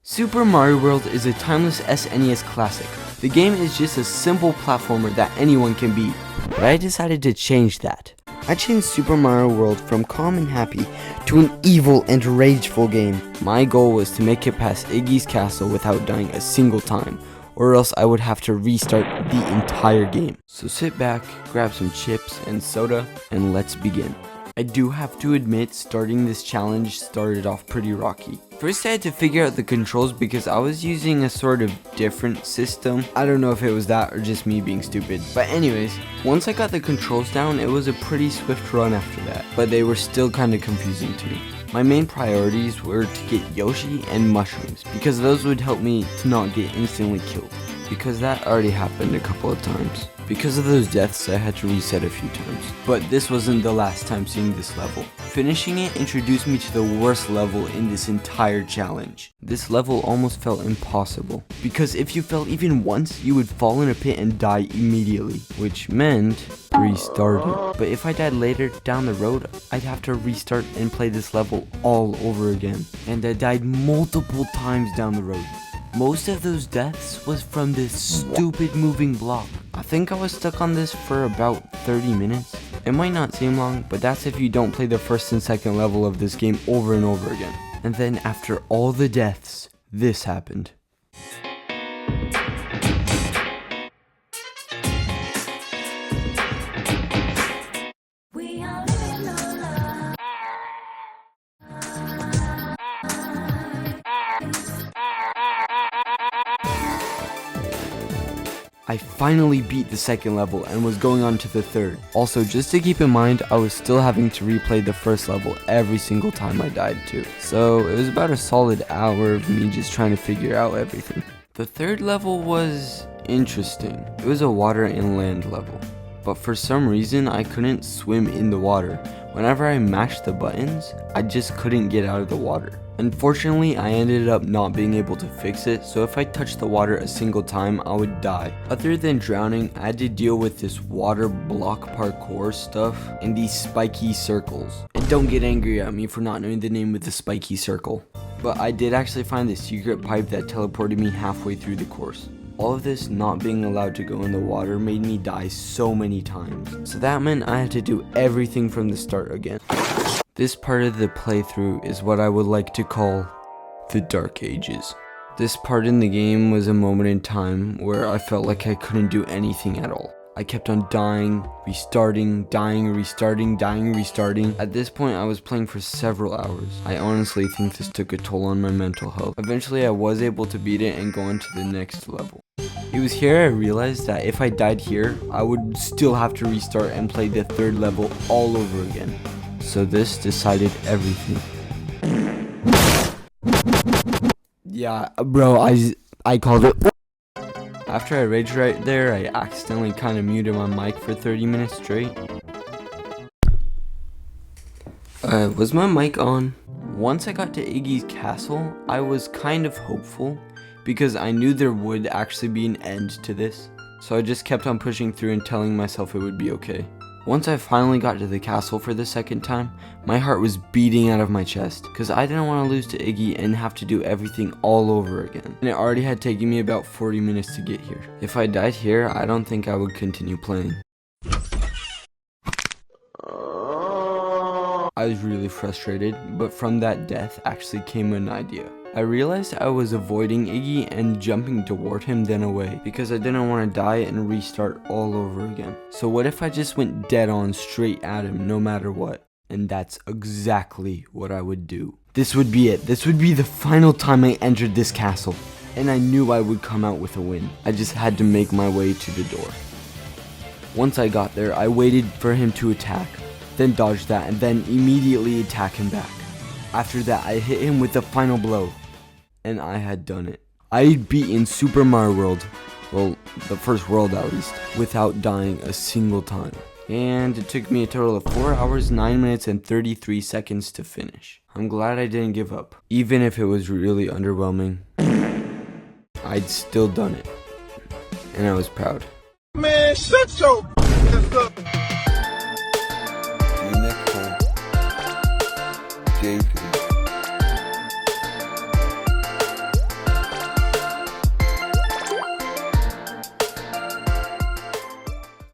Super Mario World is a timeless SNES classic. The game is just a simple platformer that anyone can beat. But I decided to change that. I changed Super Mario World from calm and happy to an evil and rageful game. My goal was to make it past Iggy's castle without dying a single time, or else I would have to restart the entire game. So sit back, grab some chips and soda, and let's begin. I do have to admit, starting this challenge started off pretty rocky. First I had to figure out the controls because I was using a sort of different system. I don't know if it was that or just me being stupid. But anyways, once I got the controls down, it was a pretty swift run after that. But they were still kind of confusing to me. My main priorities were to get Yoshi and mushrooms, because those would help me to not get instantly killed, because that already happened a couple of times. Because of those deaths, I had to reset a few times. But this wasn't the last time seeing this level. Finishing it introduced me to the worst level in this entire challenge. This level almost felt impossible, because if you fell even once, you would fall in a pit and die immediately, which meant restarting. But if I died later down the road, I'd have to restart and play this level all over again. And I died multiple times down the road. Most of those deaths was from this stupid moving block. I think I was stuck on this for about 30 minutes. It might not seem long, but that's if you don't play the first and second level of this game over and over again. And then after all the deaths, this happened. I finally beat the second level and was going on to the third. Also, just to keep in mind, I was still having to replay the first level every single time I died too. So it was about a solid hour of me just trying to figure out everything. The third level was interesting. It was a water and land level. But for some reason, I couldn't swim in the water. Whenever I mashed the buttons, I just couldn't get out of the water. Unfortunately, I ended up not being able to fix it, so if I touched the water a single time, I would die. Other than drowning, I had to deal with this water block parkour stuff and these spiky circles. And don't get angry at me for not knowing the name of the spiky circle. But I did actually find the secret pipe that teleported me halfway through the course. All of this not being allowed to go in the water made me die so many times. So that meant I had to do everything from the start again. This part of the playthrough is what I would like to call the Dark Ages. This part in the game was a moment in time where I felt like I couldn't do anything at all. I kept on dying, restarting, dying, restarting, dying, restarting. At this point, I was playing for several hours. I honestly think this took a toll on my mental health. Eventually, I was able to beat it and go on to the next level. It was here I realized that if I died here, I would still have to restart and play the third level all over again. So this decided everything. Yeah, bro, I called it. After I raged right there, I accidentally kind of muted my mic for 30 minutes straight. Was my mic on? Once I got to Iggy's castle, I was kind of hopeful because I knew there would actually be an end to this. So I just kept on pushing through and telling myself it would be okay. Once I finally got to the castle for the second time, my heart was beating out of my chest because I didn't want to lose to Iggy and have to do everything all over again. And it already had taken me about 40 minutes to get here. If I died here, I don't think I would continue playing. I was really frustrated, but from that death actually came an idea. I realized I was avoiding Iggy and jumping toward him then away because I didn't want to die and restart all over again. So what if I just went dead on straight at him no matter what? And that's exactly what I would do. This would be it. This would be the final time I entered this castle. And I knew I would come out with a win. I just had to make my way to the door. Once I got there, I waited for him to attack, then dodge that, and then immediately attack him back. After that, I hit him with the final blow. And I had done it. I had beaten Super Mario World, well, the first world at least, without dying a single time. And it took me a total of 4 hours, 9 minutes, and 33 seconds to finish. I'm glad I didn't give up. Even if it was really underwhelming, I'd still done it. And I was proud. Man, shut your ass up.